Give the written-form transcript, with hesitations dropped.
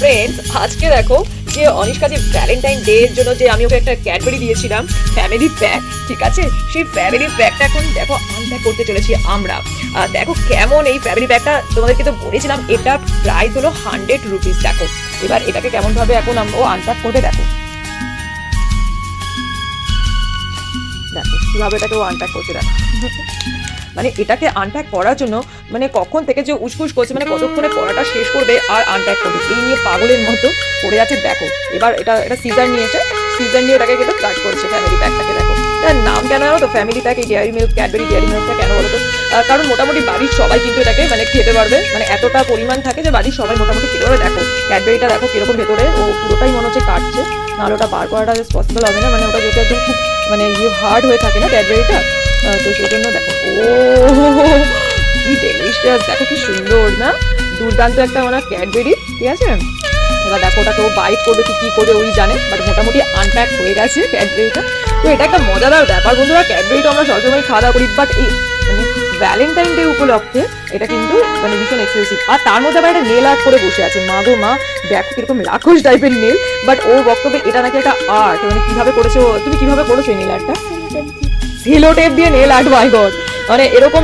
Friends, আজকে দেখো যে অনিষ্কা যে ভ্যালেন্টাইন ডে এর জন্য যে আমি ওকে একটা ক্যাডবেরি দিয়েছিলাম ফ্যামিলি প্যাক, ঠিক আছে, সেই ফ্যামিলি প্যাকটা এখন দেখো আনপ্যাক করতে চলেছি আমরা। দেখো কেমন এই ফ্যামিলি প্যাকটা, তোমাদেরকে তো বলেছিলাম এটা প্রাইস হলো 100 রুপিস। দেখো এবার এটাকে কেমন ভাবে এখন ও আনপ্যাক করবে, দেখো দেখো কিভাবে এটাকে ও আনপ্যাক করছে। দেখো মানে এটাকে আনপ্যাক করার জন্য মানে কখন থেকে যে উসকুস করছে, মানে কতক্ষণে পড়াটা শেষ করবে আর আনপ্যাক করবে এই নিয়ে পাগলের মতো পড়ে যাচ্ছে। দেখো এবার এটা সিজার নিয়েছে, সিজার নিয়ে ওটাকে কিন্তু কাট করছে ফ্যামিলি প্যাকটাকে। দেখো তার নাম কেন জানো তো, ফ্যামিলি প্যাক। এই ডেয়ারি মিল্ক, ক্যাডবেরি ডেয়ারি মিল্কটা কেন বলো তো? কারণ মোটামুটি বাড়ির সবাই কিন্তু এটাকে মানে খেতে পারবে, মানে এতটা পরিমাণ থাকে যে বাড়ির সবাই মোটামুটি খেতে পারবে। দেখো ক্যাডবেরিটা দেখো কিরকম ভেতরে, ও পুরোটাই মনে হচ্ছে কাটছে, নাহলে ওটা বার করাটা পসিবল হবে না, মানে ওটা যেহেতু একদম খুব মানে হার্ড হয়ে থাকে না ক্যাডবেরিটা, তো সেই জন্য দেখো ও কি ডেলিশিয়াস, দেখো কি সুন্দর না, দুর্দান্ত একটা মানে ক্যাডবেরি, ঠিক আছে। এবার দেখো ওটাকে ও বাইট করবে কি করবে ওই জানে, বাট মোটামুটি আনপ্যাক হয়ে গেছে ক্যাডবেরিটা। তো এটা একটা মজাদার ব্যাপার বন্ধুরা, ক্যাডবেরিটা আমরা সবসময় খাওয়া দাওয়া করি, বাট এই মানে ভ্যালেন্টাইন ডে উপলক্ষে এটা কিন্তু মানে ভীষণ এক্সক্লুসিভ। আর তার মধ্যে আবার একটা নেল আর্ট করে বসে আছে, মা গো মা, দেখো কিরকম রাক্ষস টাইপের নেল, বাট ওর বক্তব্যে এটা নাকি একটা আর্ট। মানে কিভাবে করেছো তুমি, কিভাবে করেছো এই নেল আর্টটা? সেলো টেপ দিয়ে নেল আর্ট, মাই গড, মানে এরকম